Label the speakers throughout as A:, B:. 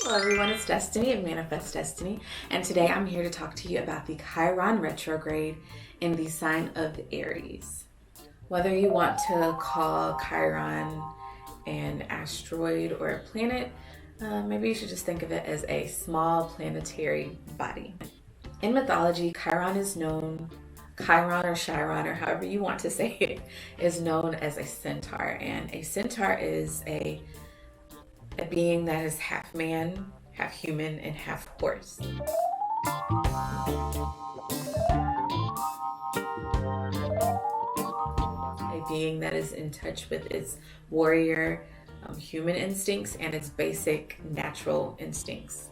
A: Hello everyone, it's Destiny of Manifest Destiny, and today I'm here to talk to you about the Chiron Retrograde in the sign of Aries. Whether you want to call Chiron an asteroid or a planet, maybe you should just think of it as a small planetary body. In mythology, Chiron or Chiron, or however you want to say it, is known as a centaur, and a centaur is a being that is half man, half human, and half horse. A being that is in touch with its warrior human instincts and its basic natural instincts,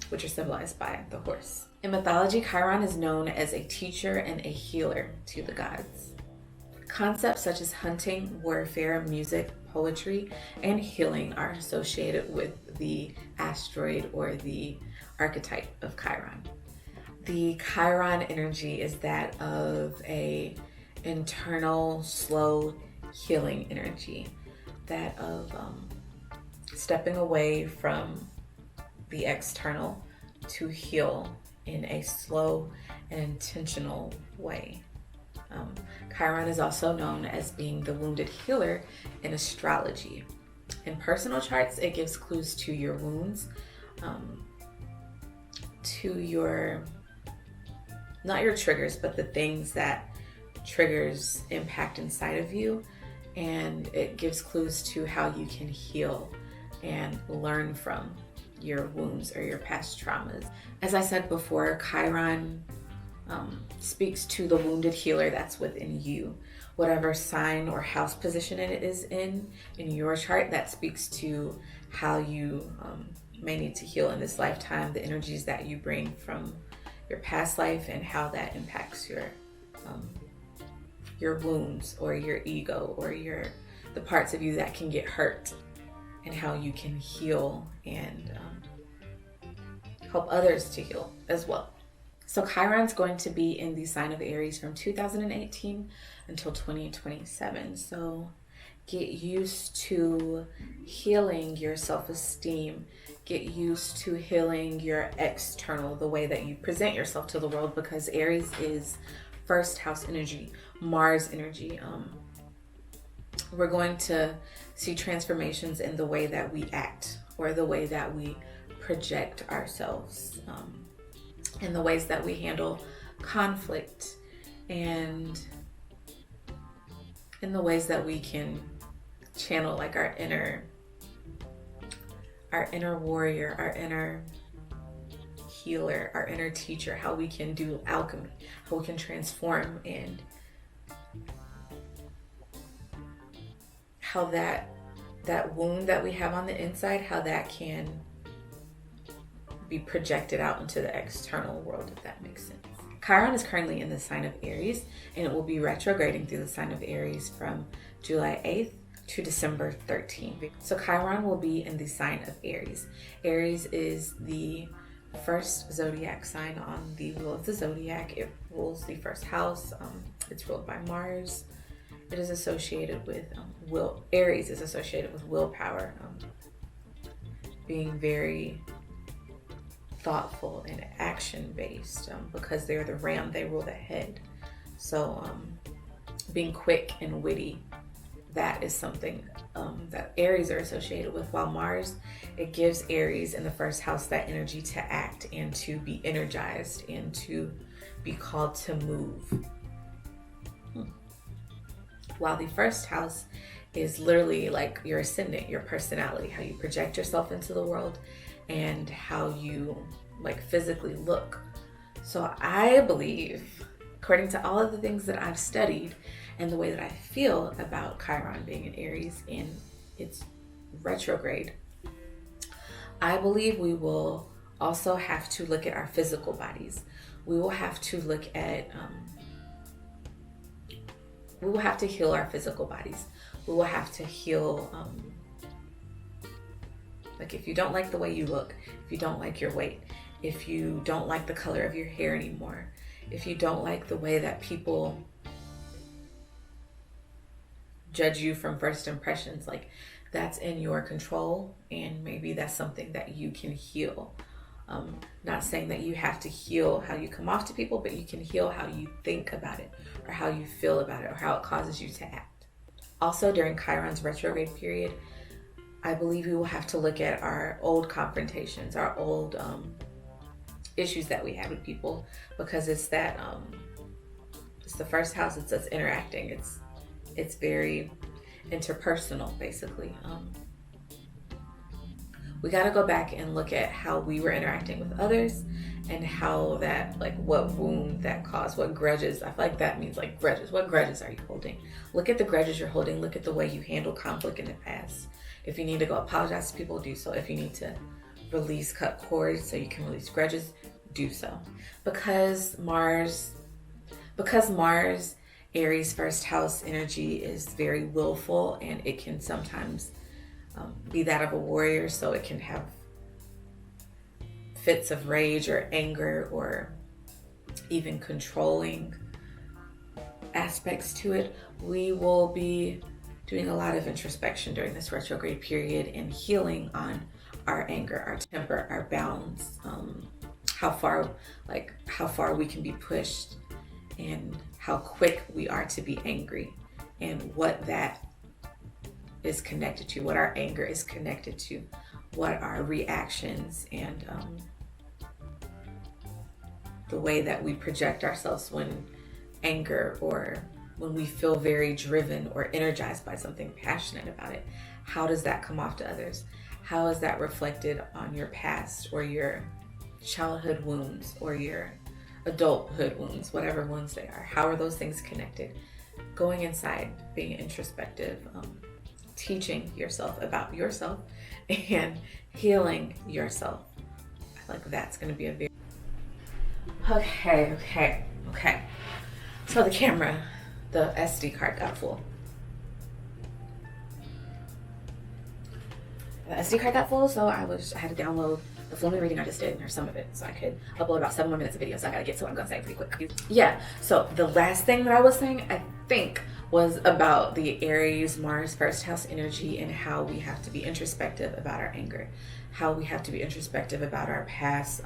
A: which are symbolized by the horse. In mythology, Chiron is known as a teacher and a healer to the gods. Concepts such as hunting, warfare, music, poetry, and healing are associated with the asteroid or the archetype of Chiron. The Chiron energy is that of a internal, slow, healing energy, that of stepping away from the external to heal in a slow and intentional way. Chiron is also known as being the wounded healer in astrology. In personal charts, it gives clues to your wounds, to your, not your triggers, but the things that triggers impact inside of you. And it gives clues to how you can heal and learn from your wounds or your past traumas. As I said before, Chiron speaks to the wounded healer that's within you. Whatever sign or house position it is in your chart, that speaks to how you may need to heal in this lifetime, the energies that you bring from your past life, and how that impacts your wounds or your ego or the parts of you that can get hurt, and how you can heal and help others to heal as well. So Chiron's going to be in the sign of Aries from 2018 until 2027. So get used to healing your self-esteem. Get used to healing your external, the way that you present yourself to the world, because Aries is first house energy, Mars energy. We're going to see transformations in the way that we act or the way that we project ourselves. In the ways that we handle conflict, and in the ways that we can channel like our inner warrior, our inner healer, our inner teacher, how we can do alchemy, how we can transform, and how that wound that we have on the inside, how that can be projected out into the external world, if that makes sense. Chiron is currently in the sign of Aries, and it will be retrograding through the sign of Aries from July 8th to December 13th. So Chiron will be in the sign of Aries. Aries is the first zodiac sign on the wheel of the zodiac. It rules the first house. It's ruled by Mars. It is associated with Aries is associated with willpower, being very thoughtful and action-based, because they're the ram, they rule the head. So being quick and witty, that is something that Aries are associated with, while Mars, it gives Aries in the first house that energy to act and to be energized and to be called to move. While the first house is literally like your ascendant, your personality, how you project yourself into the world, and how you like physically look. So I believe, according to all of the things that I've studied and the way that I feel about Chiron being in Aries in its retrograde, I believe we will also have to look at our physical bodies. We will have to look at, we will have to heal our physical bodies. We will have to heal, like if you don't like the way you look, if you don't like your weight, if you don't like the color of your hair anymore, if you don't like the way that people judge you from first impressions, like that's in your control, and maybe that's something that you can heal. Not saying that you have to heal how you come off to people, but you can heal how you think about it, or how you feel about it, or how it causes you to act. Also, during Chiron's retrograde period, I believe we will have to look at our old confrontations, our old issues that we had with people, because it's that it's the first house. It's us interacting. It's very interpersonal, basically. We got to go back and look at how we were interacting with others, and how that, like, what wound that caused, what grudges. I feel like that means like grudges. What grudges are you holding? Look at the grudges you're holding. Look at the way you handle conflict in the past. If you need to go apologize to people, do so. If you need to cut cords so you can release grudges, do so. Because Mars, Aries first house energy is very willful, and it can sometimes be that of a warrior, so it can have fits of rage or anger or even controlling aspects to it. We will be doing a lot of introspection during this retrograde period and healing on our anger, our temper, our bounds, how far we can be pushed, and how quick we are to be angry, and what that is connected to, what our anger is connected to, what our reactions, and the way that we project ourselves when anger, or when we feel very driven or energized by something, passionate about it. How does that come off to others? How is that reflected on your past, or your childhood wounds, or your adulthood wounds, whatever wounds they are? How are those things connected? Going inside, being introspective, teaching yourself about yourself, and healing yourself. I feel like that's going to be a very... Okay. So the camera, the SD card got full. The SD card got full, so I had to download the full moon reading I just did, or some of it, so I could upload about 7 more minutes of video. So I gotta get to what I'm gonna say pretty quick. Yeah, so the last thing that I was saying, I think, was about the Aries Mars first house energy, and how we have to be introspective about our anger, how we have to be introspective about our past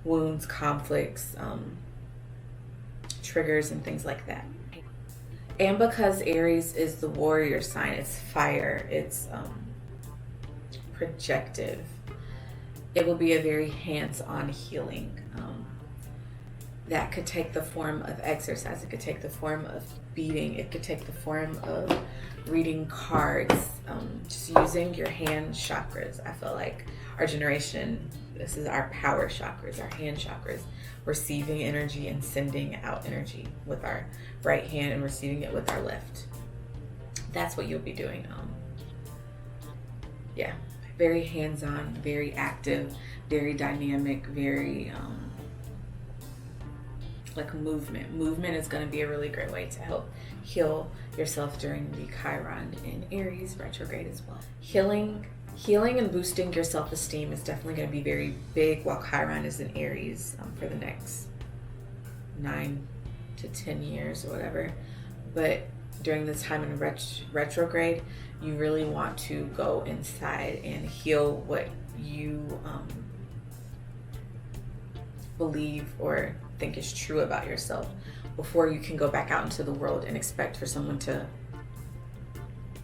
A: wounds, conflicts, triggers, and things like that. And because Aries is the warrior sign, it's fire, it's projective, it will be a very hands-on healing that could take the form of exercise. It could take the form of beading. It could take the form of reading cards, just using your hand chakras. I feel like our generation, this is our power chakras, our hand chakras, receiving energy and sending out energy with our right hand and receiving it with our left. That's what you'll be doing. Yeah, very hands-on, very active, very dynamic, very like movement. Movement is going to be a really great way to help heal yourself during the Chiron in Aries retrograde as well. Healing and boosting your self-esteem is definitely going to be very big while Chiron is in Aries for the next 9 to 10 years or whatever. But during this time in retrograde, you really want to go inside and heal what you believe or think is true about yourself before you can go back out into the world and expect for someone to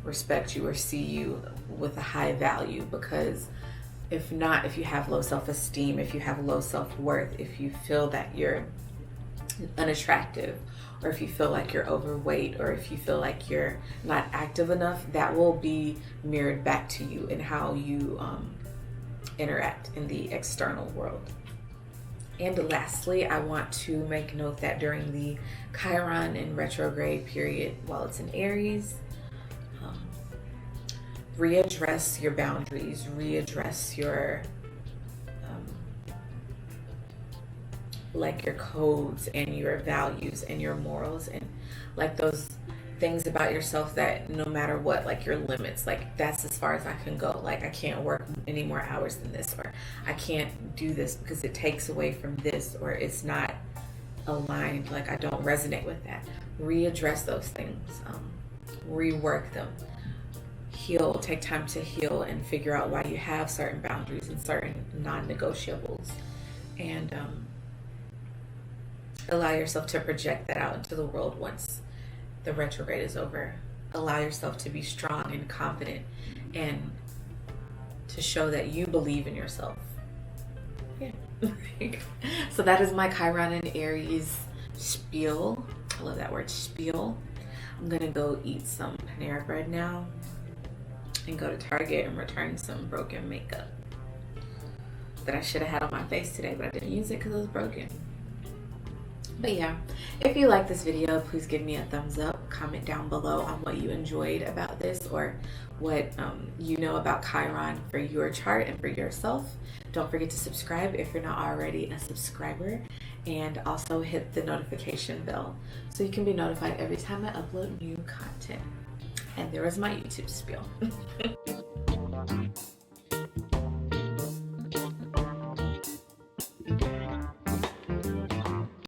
A: respect you or see you with a high value. Because if not, if you have low self-esteem, if you have low self-worth, if you feel that you're unattractive, or if you feel like you're overweight, or if you feel like you're not active enough, that will be mirrored back to you in how you interact in the external world. And lastly, I want to make note that during the Chiron in retrograde period, while it's in Aries, readdress your boundaries, readdress your like your codes and your values and your morals, and like those things about yourself that no matter what, like your limits, like that's as far as I can go. Like I can't work any more hours than this, or I can't do this because it takes away from this, or it's not aligned, like I don't resonate with that. Readdress those things, rework them, heal, take time to heal and figure out why you have certain boundaries and certain non-negotiables, and allow yourself to project that out into the world once the retrograde is over. Allow yourself to be strong and confident and to show that you believe in yourself. Yeah. So that is my Chiron and Aries spiel. I love that word, spiel. I'm gonna go eat some Panera bread now and go to Target and return some broken makeup that I should have had on my face today, but I didn't use it because it was broken. But yeah, if you like this video, please give me a thumbs up. Comment down below on what you enjoyed about this, or what you know about Chiron for your chart and for yourself. Don't forget to subscribe if you're not already a subscriber, and also hit the notification bell so you can be notified every time I upload new content. And there was my YouTube spiel.